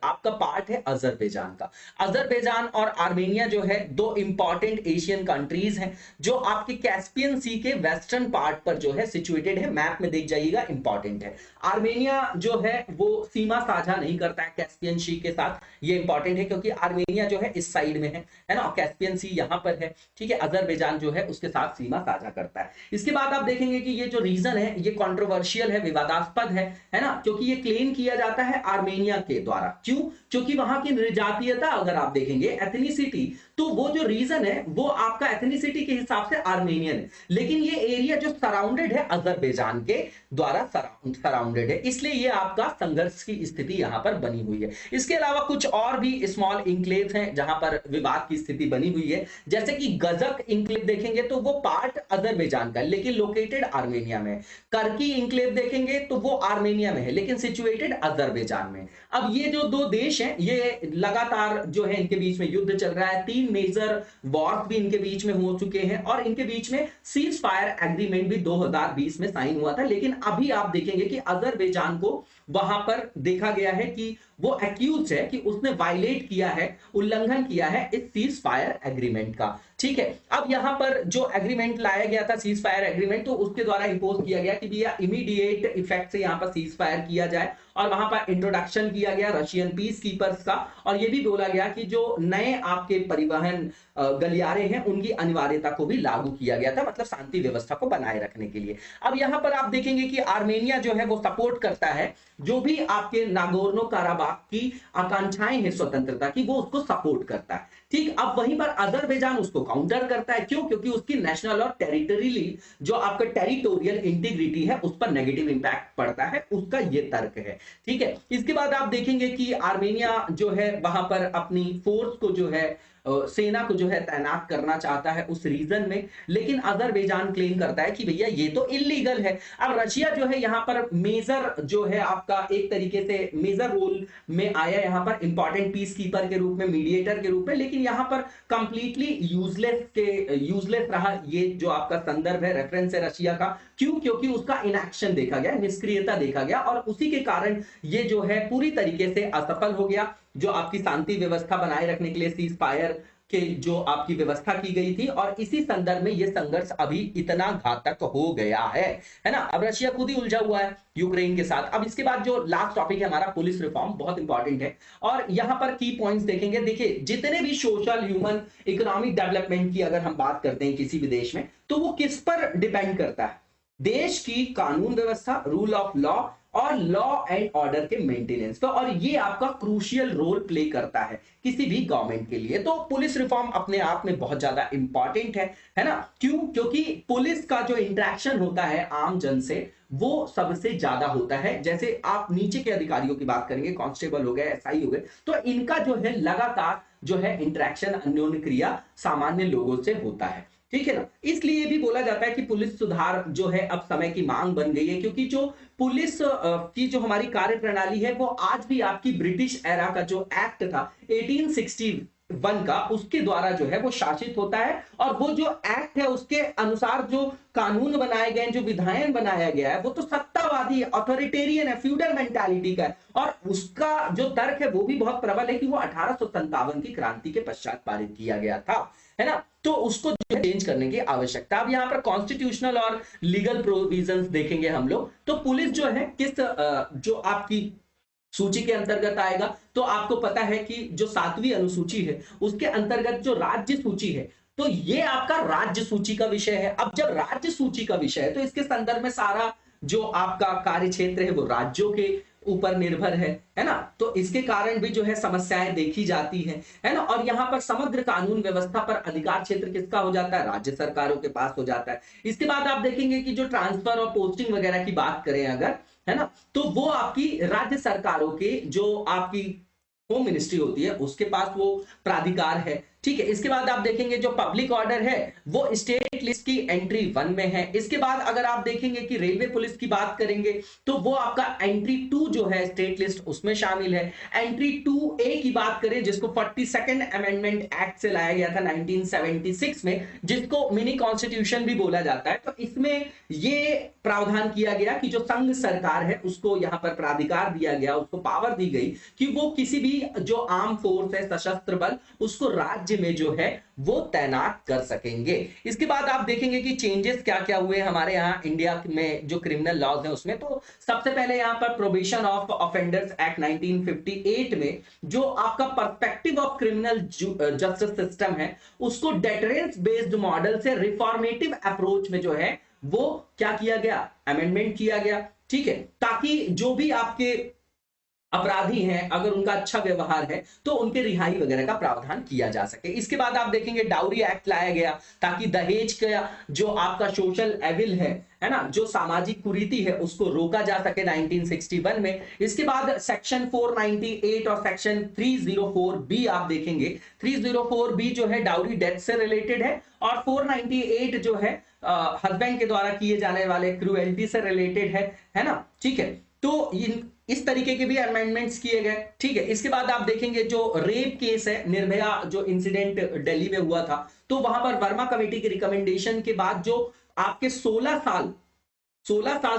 आपका पार्ट है अजरबैजान का। अजरबैजान और आर्मेनिया जो है दो इंपॉर्टेंट एशियन कंट्रीज हैं जो आपके कैस्पियन सी के वेस्टर्न पार्ट पर जो है सिचुएटेड है। मैप में देख जाइएगा, इंपॉर्टेंट है। आर्मेनिया जो है वो सीमा साझा नहीं करता है कैस्पियन सी के साथ, ये इंपॉर्टेंट है क्योंकि आर्मेनिया जो है इस साइड में है ना, कैस्पियन सी यहां पर है, ठीक है। अजरबैजान जो है उसके साथ सीमा साझा करता है। इसके बाद आप देखेंगे कि ये जो रीजन है ये कंट्रोवर्शियल है, विवादास्पद है ना, क्योंकि ये क्लेम किया जाता है आर्मेनिया के द्वारा। क्यों? क्योंकि वहां की निर्जातीयता अगर आप देखेंगे, एथनिसिटी, तो वो जो रीजन है वो आपका एथनिसिटी के हिसाब से आर्मेनियन है, लेकिन ये एरिया जो सराउंडेड है अजरबैजान के द्वारा सराउंडेड है, इसलिए ये आपका संघर्ष की स्थिति यहां पर बनी हुई है। इसके अलावा कुछ और भी स्मॉल इंक्लेव हैं जहां पर विवाद की स्थिति बनी हुई है, जैसे कि गजक इंक्लेव देखेंगे तो वो पार्ट अजरबैजान का है लेकिन लोकेटेड आर्मेनिया में। कर्की इंक्लेव देखेंगे तो वो आर्मेनिया में है लेकिन सिचुएटेड अजरबैजान में। अब ये जो दो देश हैं ये लगातार जो है इनके बीच में युद्ध चल रहा है, 3 मेजर वॉर्स भी इनके बीच में हो चुके हैं और इनके बीच में सीज फायर एग्रीमेंट भी 2020 में साइन हुआ था। लेकिन अभी आप देखेंगे कि अजरबैजान को वहां पर देखा गया है कि वो एक्यूज है कि उसने वायलेट किया है, उल्लंघन किया है इस सीज फायर एग्रीमेंट का, ठीक है। अब यहां पर जो एग्रीमेंट लाया गया था सीज फायर एग्रीमेंट, तो उसके द्वारा इंपोज किया गया कि भैया इमीडिएट इफेक्ट से यहां पर सीज फायर किया जाए और वहां पर इंट्रोडक्शन किया गया रशियन पीस कीपर्स का, और ये भी बोला गया कि जो नए आपके परिवहन गलियारे हैं उनकी अनिवार्यता को भी लागू किया गया था, मतलब शांति व्यवस्था को बनाए रखने के लिए। अब यहां पर आप देखेंगे कि आर्मेनिया जो है वो सपोर्ट करता है जो भी आपके नागोर्नो काराबाख की आकांक्षाएं हैं स्वतंत्रता की, वो उसको सपोर्ट करता है, ठीक। अब वहीं पर अजरबैजान उसको काउंटर करता है। क्यों? क्योंकि उसकी नेशनल और टेरिटरीली जो आपका टेरिटोरियल इंटीग्रिटी है उस पर नेगेटिव इंपैक्ट पड़ता है, उसका ये तर्क है, ठीक है। इसके बाद आप देखेंगे कि आर्मेनिया जो है वहां पर अपनी फोर्स को जो है सेना को जो है तैनात करना चाहता है उस रीजन में, लेकिन अजरबैजान क्लेम करता है कि भैया ये तो इलीगल है। अब रशिया जो है यहाँ पर मेजर जो है आपका एक तरीके से मेजर रोल में आया, यहाँ पर इंपॉर्टेंट पीस कीपर के रूप में, मीडिएटर के रूप में, लेकिन यहाँ पर कंप्लीटली यूजलेस रहा ये जो आपका संदर्भ है, रेफरेंस है रशिया का। क्यों? क्योंकि उसका इनएक्शन देखा गया, निष्क्रियता देखा गया और उसी के कारण ये जो है पूरी तरीके से असफल हो गया। जो आपकी शांति व्यवस्था बनाए रखने के लिए सीज फायर के जो आपकी व्यवस्था की गई थी, और इसी संदर्भ में यह संघर्ष अभी इतना घातक हो गया है ना। अब रशिया खुद ही उलझा हुआ है यूक्रेन के साथ। अब इसके बाद जो लास्ट टॉपिक है हमारा पुलिस रिफॉर्म, बहुत इंपॉर्टेंट है और यहां पर की पॉइंट्स देखेंगे। देखिए जितने भी सोशल, ह्यूमन, इकोनॉमिक डेवलपमेंट की अगर हम बात करते हैं किसी भी देश में, तो वो किस पर डिपेंड करता है? देश की कानून व्यवस्था, रूल ऑफ लॉ और लॉ एंड ऑर्डर के मेंटेनेंस पे, और ये आपका क्रूशियल रोल प्ले करता है किसी भी गवर्नमेंट के लिए। तो पुलिस रिफॉर्म अपने आप में बहुत ज्यादा इंपॉर्टेंट है ना? क्यों? क्योंकि पुलिस का जो इंटरेक्शन होता है आम जन से वो सबसे ज्यादा होता है। जैसे आप नीचे के अधिकारियों की बात करेंगे, कांस्टेबल हो गए, एसआई हो गए, तो इनका जो है लगातार जो है इंटरेक्शन, अन्योन्य क्रिया सामान्य लोगों से होता है, ठीक है ना? इसलिए भी बोला जाता है कि पुलिस सुधार जो है अब समय की मांग बन गई है, क्योंकि जो पुलिस की जो हमारी कार्य प्रणाली है वो आज भी आपकी ब्रिटिश एरा का जो एक्ट था 1861 का, उसके द्वारा जो है वो शासित होता है। और वो जो एक्ट है उसके अनुसार जो कानून बनाए गए, जो विधायन बनाया गया है, वो तो सत्तावादी अथॉरिटेरियन है, फ्यूडल मेंटालिटी का है। और उसका जो तर्क है वो भी बहुत प्रबल है कि वो 1857 की क्रांति के पश्चात पारित किया गया था, है ना? तो उसको जो है चेंज करने की आवश्यकता। अब यहाँ पर कॉन्स्टिट्यूशनल और लीगल प्रोविजंस देखेंगे हम लोग। तो पुलिस जो है किस जो आपकी सूची के अंतर्गत आएगा, तो आपको पता है कि जो 7वीं अनुसूची है उसके अंतर्गत जो राज्य सूची है, तो ये आपका राज्य सूची का विषय है। अब जब राज्य सूची का विषय है तो इसके संदर्भ में सारा जो आपका कार्य क्षेत्र है वो राज्यों के ऊपर निर्भर है ना? तो इसके कारण भी जो है समस्याएं देखी जाती है ना? और यहाँ पर समग्र कानून व्यवस्था पर अधिकार क्षेत्र किसका हो जाता है? राज्य सरकारों के पास हो जाता है। इसके बाद आप देखेंगे कि जो ट्रांसफर और पोस्टिंग वगैरह की बात करें अगर, है ना, तो वो आपकी राज्य सरकारों के जो आपकी होम मिनिस्ट्री होती है उसके पास वो प्राधिकार है, ठीक है? इसके बाद आप देखेंगे जो पब्लिक ऑर्डर है वो स्टेट लिस्ट की एंट्री 1 में है। इसके बाद अगर आप देखेंगे कि रेलवे पुलिस की बात करेंगे तो वो आपका एंट्री 2 जो है स्टेट लिस्ट उसमें शामिल है। एंट्री 2A की बात करें जिसको 42nd अमेंडमेंट एक्ट से लाया गया था 1976 में, जिसको मिनी कॉन्स्टिट्यूशन भी बोला जाता है। तो इसमें ये प्रावधान किया गया कि जो संघ सरकार है उसको यहाँ पर प्राधिकार दिया गया, उसको पावर दी गई कि वो किसी भी जो आर्म फोर्स है, सशस्त्र बल, उसको राज्य में जो है वो तैनात कर सकेंगे। इसके बाद आप देखेंगे कि चेंजेस क्या क्या हुए हमारे यहाँ इंडिया में जो क्रिमिनल लॉज है उसमें। तो सबसे पहले यहाँ पर प्रोबेशन ऑफ ऑफेंडर्स एक्ट 1958 में जो आपका perspective of criminal justice system है उसको डेटरेंस बेस्ड मॉडल से रिफॉर्मेटिव अप्रोच में जो है वो क्या किया गया? अमेंडमेंट किया गया, ठीक है? ताकि जो भी आपके अपराधी हैं अगर उनका अच्छा व्यवहार है तो उनके रिहाई वगैरह का प्रावधान किया जा सके। इसके बाद आप देखेंगे डाउरी एक्ट लाया गया ताकि दहेज का जो आपका सोशल एविल है ना, जो सामाजिक कुरीति है उसको रोका जा सके 1961 में। इसके बाद सेक्शन 498 और सेक्शन 304B आप देखेंगे, 304B जो है डाउरी डेथ से रिलेटेड है और 498 जो है हस्बैंड के द्वारा किए जाने वाले क्रूएल्टी से रिलेटेड है ना, ठीक है? तो इस तरीके के भी अमेंडमेंट्स किए गए, ठीक है? इसके बाद आप देखेंगे जो रेप केस है, निर्भया जो इंसिडेंट दिल्ली में हुआ था, तो वहां पर वर्मा कमेटी की रिकमेंडेशन के बाद जो आपके 16 साल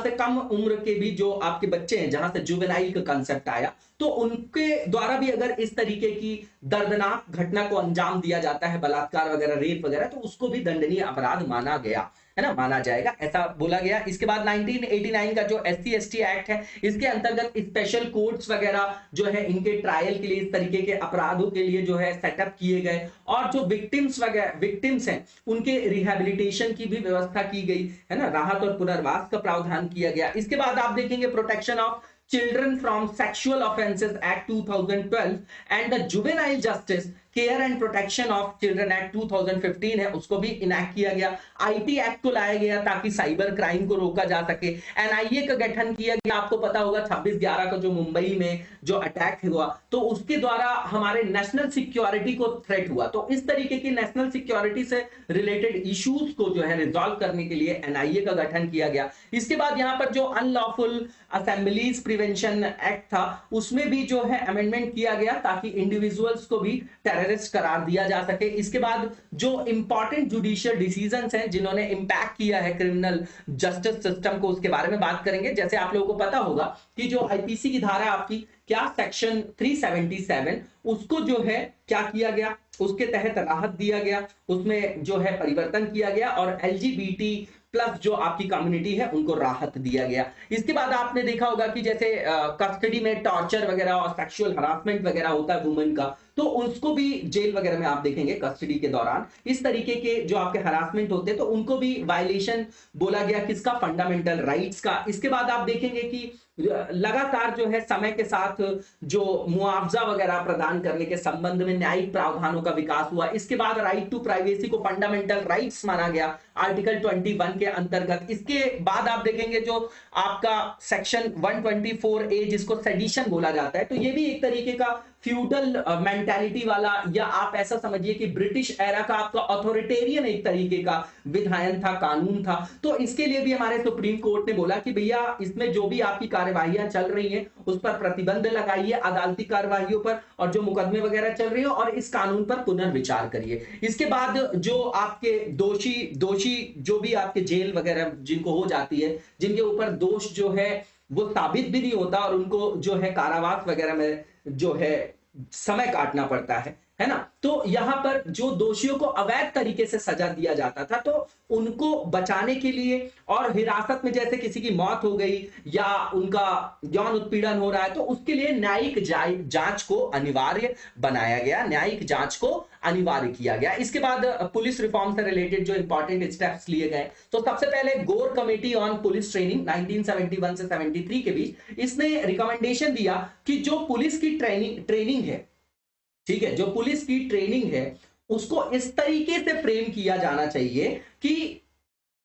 से कम उम्र के भी जो आपके बच्चे हैं, जहां से जुवेनाइल का कंसेप्ट आया, तो उनके द्वारा भी अगर इस तरीके की दर्दनाक घटना को अंजाम दिया जाता है, बलात्कार वगैरह, रेप वगैरह, तो उसको भी दंडनीय अपराध माना गया, है ना, माना जाएगा, ऐसा बोला गया। इसके बाद 1989 का जो SC/ST एक्ट है, इसके अंतर्गत स्पेशल कोर्ट्स वगैरह जो है इनके ट्रायल के लिए, इस तरीके के अपराधों के लिए जो है सेटअप किए गए और जो विक्टिम्स हैं उनके रिहेबिलिटेशन की भी व्यवस्था की गई, है ना, राहत और पुनर्वास का प्रावधान किया गया। इसके बाद आप देखेंगे protection of children from sexual offences act 2012 and the juvenile justice care and protection of children act 2015 है, उसको भी इनैक्ट किया गया। IT एक्ट को लाया गया ताकि साइबर क्राइम को रोका जा सके। NIA का गठन किया गया, आपको पता होगा 26/11 को जो मुंबई में जो अटैक हुआ, तो उसके द्वारा हमारे नेशनल सिक्योरिटी को थ्रेट हुआ। तो इस तरीके की नेशनल सिक्योरिटी से रिलेटेड इश्यूज को जो है रिजॉल्व करने के लिए NIA का गठन किया गया। इसके बाद यहाँ पर जो अनलॉफुल असेंबलीज प्रिवेंशन एक्ट था उसमें भी जो है अमेंडमेंट किया गया ताकि इंडिविजुअल्स को भी टेररिस्ट करार दिया जा सके। इसके बाद जो इंपॉर्टेंट जुडिशियल डिसीजंस हैं जिन्होंने इंपैक्ट किया है क्रिमिनल जस्टिस सिस्टम को, उसके बारे में बात करेंगे। जैसे आप लोगों को पता होगा कि जो IPC की धारा आपकी क्या सेक्शन 377 उसको जो है क्या किया गया, उसके तहत राहत दिया गया, उसमें जो है परिवर्तन किया गया और एलजीबीटी प्लस जो आपकी कम्युनिटी है उनको राहत दिया गया। इसके बाद आपने देखा होगा कि जैसे कस्टडी में टॉर्चर वगैरह और सेक्सुअल हरासमेंट वगैरह होता है वुमेन का, तो उसको भी जेल वगैरह में आप देखेंगे कस्टडी के दौरान इस तरीके के जो आपके हरासमेंट होते हैं तो उनको भी वायलेशन बोला गया किसका, फंडामेंटल राइट्स का। इसके बाद आप देखेंगे कि लगातार जो है समय के साथ जो मुआवजा वगैरह प्रदान करने के संबंध में न्यायिक प्रावधानों का विकास हुआ। इसके बाद राइट टू प्राइवेसी को फंडामेंटल राइट्स माना गया आर्टिकल 21 के अंतर्गत। इसके बाद आप देखेंगे जो आपका सेक्शन 124 ए जिसको सेडिशन बोला जाता है, तो ये भी एक तरीके का फ्यूडल मेंटालिटी वाला, या आप ऐसा समझिए कि ब्रिटिश एरा का आपका अथॉरिटेरियन एक तरीके का विधायन था, कानून था। तो इसके लिए भी हमारे सुप्रीम कोर्ट ने बोला कि भैया इसमें जो भी आपकी कार्यवाहियां चल रही हैं उस पर प्रतिबंध लगाइए अदालती कार्यवाहियों पर, और जो मुकदमे वगैरह चल रही है और इस कानून पर पुनर्विचार करिए। इसके बाद जो आपके दोषी जो भी आपके जेल वगैरह जिनको हो जाती है, जिनके ऊपर दोष जो है वो साबित भी नहीं होता और उनको जो है कारावास वगैरह में जो है समय काटना पड़ता है ना, तो यहां पर जो दोषियों को अवैध तरीके से सजा दिया जाता था, तो उनको बचाने के लिए और हिरासत में जैसे किसी की मौत हो गई या उनका यौन उत्पीड़न हो रहा है, तो उसके लिए न्यायिक जांच को अनिवार्य बनाया गया, न्यायिक जांच को अनिवार्य किया गया। इसके बाद पुलिस रिफॉर्म से रिलेटेड जो इंपॉर्टेंट स्टेप्स लिए गए, तो सबसे पहले गोर कमेटी ऑन पुलिस ट्रेनिंग 1971 से 73 के बीच इसने रिकमेंडेशन दिया कि जो पुलिस की ट्रेनिंग है, ठीक है, जो पुलिस की ट्रेनिंग है उसको इस तरीके से फ्रेम किया जाना चाहिए कि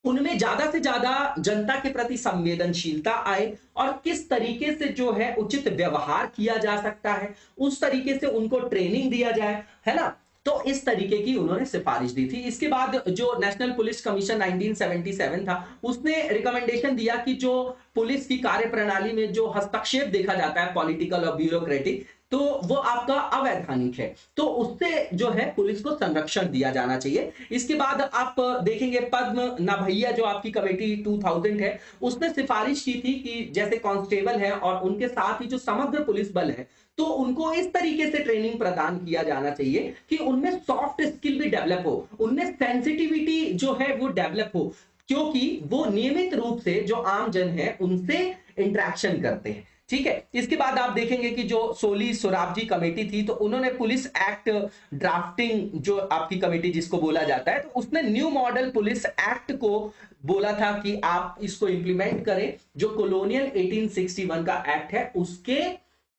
उनमें ज्यादा से ज्यादा जनता के प्रति संवेदनशीलता आए और किस तरीके से जो है उचित व्यवहार किया जा सकता है उस तरीके से उनको ट्रेनिंग दिया जाए, है ना। तो इस तरीके की उन्होंने सिफारिश दी थी। इसके बाद जो नेशनल पुलिस कमीशन 1977 था उसने रिकमेंडेशन दिया कि जो पुलिस की कार्यप्रणाली में जो हस्तक्षेप देखा जाता है पॉलिटिकल और ब्यूरोक्रेटिक, तो वो आपका अवैधानिक है, तो उससे जो है पुलिस को संरक्षण दिया जाना चाहिए। इसके बाद आप देखेंगे पद्म नाभैया जो आपकी कमेटी 2000 है उसने सिफारिश की थी कि जैसे कांस्टेबल है और उनके साथ ही जो समग्र पुलिस बल है, तो उनको इस तरीके से ट्रेनिंग प्रदान किया जाना चाहिए कि उनमें सॉफ्ट स्किल भी डेवलप हो, उनमें सेंसिटिविटी जो है वो डेवलप हो, क्योंकि वो नियमित रूप से जो आम जन है उनसे इंटरेक्शन करते हैं, ठीक है। इसके बाद आप देखेंगे कि जो सोली सोराबजी कमेटी थी, तो उन्होंने पुलिस एक्ट ड्राफ्टिंग जो आपकी कमेटी जिसको बोला जाता है, तो उसने न्यू मॉडल पुलिस एक्ट को बोला था कि आप इसको इंप्लीमेंट करें, जो कॉलोनियल 1861 का एक्ट है उसके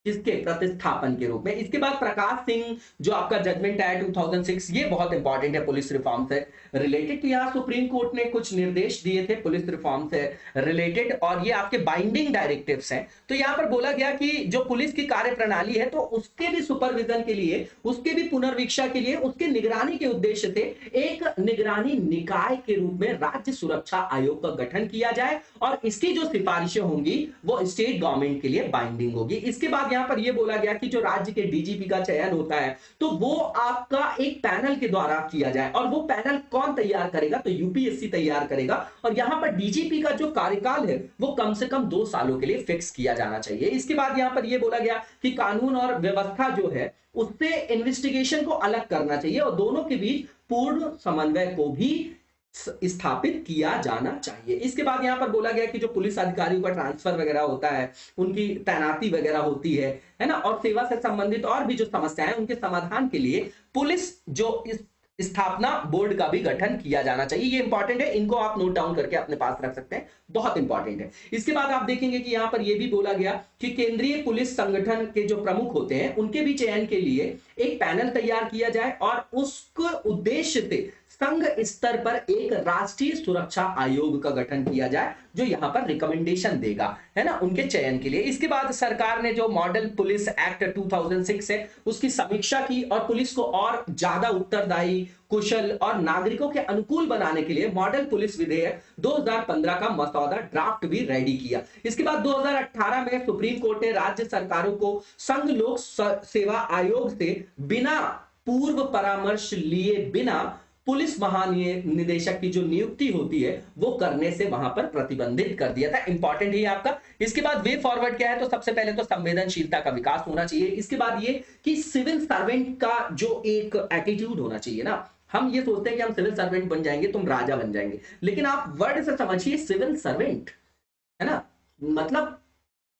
किसके प्रतिस्थापन के रूप में। इसके बाद प्रकाश सिंह जो आपका जजमेंट है 2006, ये बहुत इंपॉर्टेंट है पुलिस रिफॉर्म से रिलेटेड। तो यहाँ सुप्रीम कोर्ट ने कुछ निर्देश दिए थे पुलिस रिफॉर्म से रिलेटेड और ये आपके बाइंडिंग डायरेक्टिव्स हैं। तो यहाँ पर बोला गया कि जो पुलिस की कार्यप्रणाली है तो उसके भी सुपरविजन के लिए, उसके भी पुनर्वीक्षा के लिए, उसके निगरानी के उद्देश्य से एक निगरानी निकाय के रूप में राज्य सुरक्षा आयोग का गठन किया जाए और इसकी जो सिफारिशें होंगी वो स्टेट गवर्नमेंट के लिए बाइंडिंग होगी। इसके बाद यहां पर यह बोला गया कि जो राज्य के डीजीपी का चयन होता है तो वो आपका एक पैनल के द्वारा किया जाए, और वो पैनल कौन तैयार करेगा, तो यूपीएससी तैयार करेगा। और यहां पर डीजीपी का जो कार्यकाल है वो कम से कम 2 सालों के लिए फिक्स किया जाना चाहिए। इसके बाद यहां पर यह बोला गया कि कानून और व्यवस्था जो है उससे इन्वेस्टिगेशन को अलग करना चाहिए और दोनों के बीच पूर्ण समन्वय को भी स्थापित किया जाना चाहिए। इसके बाद यहां पर बोला गया कि जो पुलिस अधिकारियों का ट्रांसफर वगैरह होता है, उनकी तैनाती वगैरह होती है ना, और सेवा से संबंधित और भी जो समस्याएं उनके समाधान के लिए पुलिस जो इस स्थापना बोर्ड का भी गठन किया जाना चाहिए। ये इंपॉर्टेंट है, इनको आप नोट डाउन करके अपने पास रख सकते हैं, बहुत इंपॉर्टेंट है। इसके बाद आप देखेंगे कि यहां पर यह भी बोला गया कि केंद्रीय पुलिस संगठन के जो प्रमुख होते हैं उनके भी चयन के लिए एक पैनल तैयार किया जाए और उसके उद्देश्य से संघ स्तर पर एक राष्ट्रीय सुरक्षा आयोग का गठन किया जाए जो यहां पर रिकमेंडेशन देगा, है ना, उनके चयन के लिए। इसके बाद सरकार ने जो मॉडल पुलिस एक्ट 2006 है उसकी समीक्षा की और पुलिस को और ज्यादा उत्तरदायी, कुशल और नागरिकों के अनुकूल बनाने के लिए मॉडल पुलिस विधेयक 2015 का मसौदा ड्राफ्ट भी रेडी किया। इसके बाद 2018 में सुप्रीम कोर्ट ने राज्य सरकारों को संघ लोक सेवा आयोग से बिना पूर्व परामर्श लिए बिना पुलिस महानिदेशक की जो नियुक्ति होती है वो करने से वहां पर प्रतिबंधित कर दिया था। इंपॉर्टेंट है आपका। इसके बाद वे फॉरवर्ड क्या है, तो सबसे पहले तो संवेदनशीलता का विकास होना चाहिए। इसके बाद ये कि सिविल सर्वेंट का जो एक एटीट्यूड होना चाहिए ना, हम ये सोचते हैं कि हम सिविल सर्वेंट बन जाएंगे, तुम राजा बन जाएंगे, लेकिन आप वर्ड से समझिए सिविल सर्वेंट, है ना, मतलब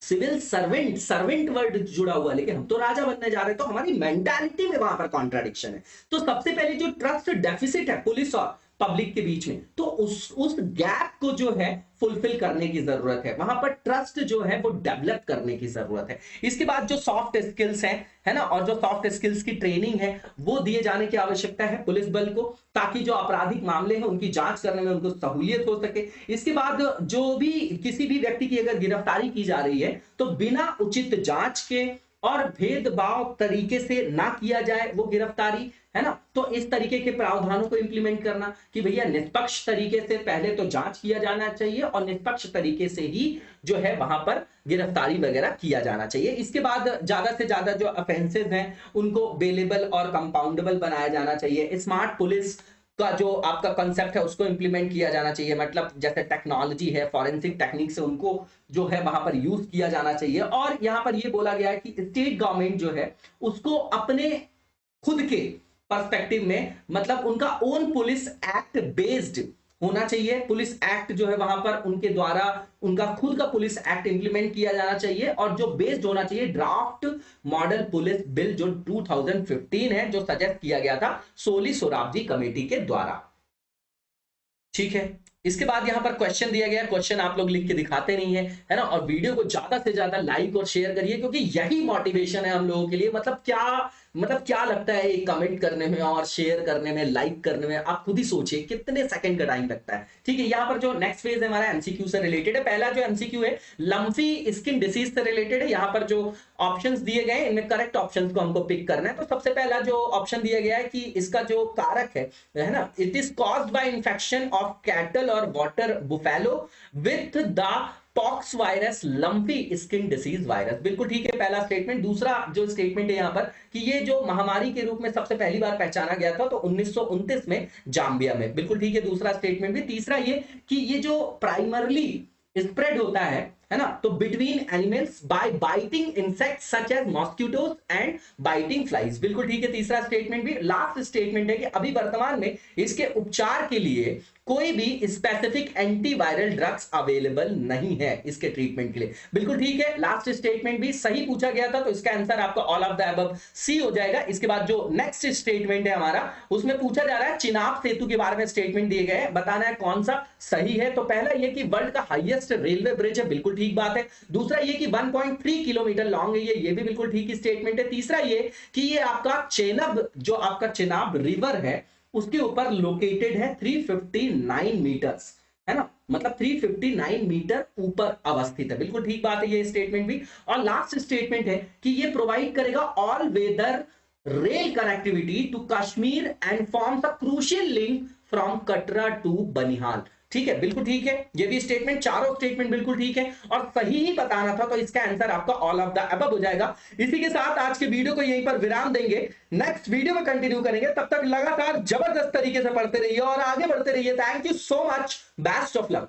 सिविल सर्वेंट, सर्वेंट वर्ड जुड़ा हुआ, लेकिन हम तो राजा बनने जा रहे हैं, तो हमारी मेंटालिटी में वहां पर कॉन्ट्राडिक्शन है। तो सबसे पहले जो ट्रस्ट डेफिसिट है पुलिस और पब्लिक के बीच में, तो उस गैप को जो है फुलफिल करने की जरूरत है, वहां पर ट्रस्ट जो है वो डेवलप करने की जरूरत है। इसके बाद जो सॉफ्ट स्किल्स हैं, है ना, और जो सॉफ्ट स्किल्स की ट्रेनिंग है वो दिए जाने की आवश्यकता है पुलिस बल को, ताकि जो आपराधिक मामले हैं उनकी जांच करने में उनको सहूलियत हो सके। इसके बाद जो भी किसी भी व्यक्ति की अगर गिरफ्तारी की जा रही है तो बिना उचित जांच के और भेदभाव तरीके से ना किया जाए वो गिरफ्तारी, है ना। तो इस तरीके के प्रावधानों को इंप्लीमेंट करना कि भैया निष्पक्ष तरीके से पहले तो जांच किया जाना चाहिए और निष्पक्ष तरीके से ही जो है वहां पर गिरफ्तारी वगैरह किया जाना चाहिए। इसके बाद ज्यादा से ज्यादा जो ऑफेंसेस हैं उनको बेलेबल और कंपाउंडेबल बनाया जाना चाहिए। स्मार्ट पुलिस का जो आपका कंसेप्ट है उसको इंप्लीमेंट किया जाना चाहिए, मतलब जैसे टेक्नोलॉजी है, फॉरेंसिक टेक्निक से उनको जो है वहां पर यूज किया जाना चाहिए। और यहां पर ये बोला गया है कि स्टेट गवर्नमेंट जो है उसको अपने खुद के पर्सपेक्टिव में, मतलब उनका ओन पुलिस एक्ट बेस्ड होना चाहिए। पुलिस एक्ट जो है वहां पर उनके द्वारा उनका खुद का पुलिस एक्ट इंप्लीमेंट किया जाना चाहिए, और जो बेस्ड होना चाहिए ड्राफ्ट मॉडल पुलिस बिल जो 2015 है, जो सजेस्ट किया गया था सोली सोराबजी कमेटी के द्वारा। ठीक है, इसके बाद यहां पर क्वेश्चन दिया गया, क्वेश्चन आप लोग लिख के दिखाते नहीं है ना, और वीडियो को ज्यादा से ज्यादा लाइक और शेयर करिए, क्योंकि यही मोटिवेशन है हम लोगों के लिए। मतलब क्या लगता है कमेंट करने में और शेयर करने में, लाइक करने में, आप खुद ही सोचिए कितने सेकंड का टाइम लगता है। ठीक है, यहाँ पर जो नेक्स्ट फेज है हमारा एमसीक्यू से रिलेटेड है। पहला जो एमसीक्यू है लम्फी स्किन डिसीज से रिलेटेड है। यहाँ पर जो ऑप्शंस दिए गए इनमें करेक्ट ऑप्शंस को हमको पिक करना है। तो सबसे पहला जो ऑप्शन दिया गया है कि इसका जो कारक है ना, it is caused by infection of cattle और water buffalo with the pox virus lumpy skin disease virus. बिल्कुल ठीक है पहला स्टेटमेंट। दूसरा जो स्टेटमेंट है यहां पर कि ये जो महामारी के रूप में सबसे पहली बार पहचाना गया था तो 1929 में जाम्बिया में। बिल्कुल ठीक है दूसरा स्टेटमेंट भी। तीसरा ये कि ये जो प्राइमरली स्प्रेड होता है ना, तो between animals by biting insects such as mosquitoes and biting flies. बिल्कुल ठीक है तीसरा स्टेटमेंट भी। लास्ट स्टेटमेंट है कि अभी वर्तमान में इसके उपचार के लिए कोई भी स्पेसिफिक एंटीवायरल ड्रग्स अवेलेबल नहीं है इसके ट्रीटमेंट के लिए। बिल्कुल ठीक है लास्ट स्टेटमेंट भी सही पूछा गया था, तो इसका आंसर आपका all of the above sea हो जाएगा। इसके बाद जो नेक्स्ट स्टेटमेंट है हमारा उसमें पूछा जा रहा है चिनाब सेतु के बारे में स्टेटमेंट दिए गए हैं, बताना है कौन सा सही है। तो पहला ये कि वर्ल्ड का हाईएस्ट रेलवे ब्रिज है, बिल्कुल ठीक बात है। दूसरा ये कि 1.3 किलोमीटर लॉन्ग है, ये भी बिल्कुल ठीक स्टेटमेंट है। तीसरा ये कि ये आपका चेनाब, जो आपका चेनाब रिवर है उसके ऊपर लोकेटेड है 359 मीटर्स, है ना, मतलब 359 मीटर ऊपर अवस्थित है। बिल्कुल ठीक बात है ये स्टेटमेंट भी। और लास्ट स्टेटमेंट है कि ये प्रोवाइड करेगा all weather rail connectivity to Kashmir and forms a crucial link from Katra to Banihal. ठीक है बिल्कुल ठीक है, ये भी स्टेटमेंट, चारों स्टेटमेंट बिल्कुल ठीक है और सही ही बताना था, तो इसका आंसर आपका ऑल ऑफ द अबव हो जाएगा। इसी के साथ आज के वीडियो को यहीं पर विराम देंगे, नेक्स्ट वीडियो में कंटिन्यू करेंगे। तब तक लगातार जबरदस्त तरीके से पढ़ते रहिए और आगे बढ़ते रहिए। Thank you so much, best of luck.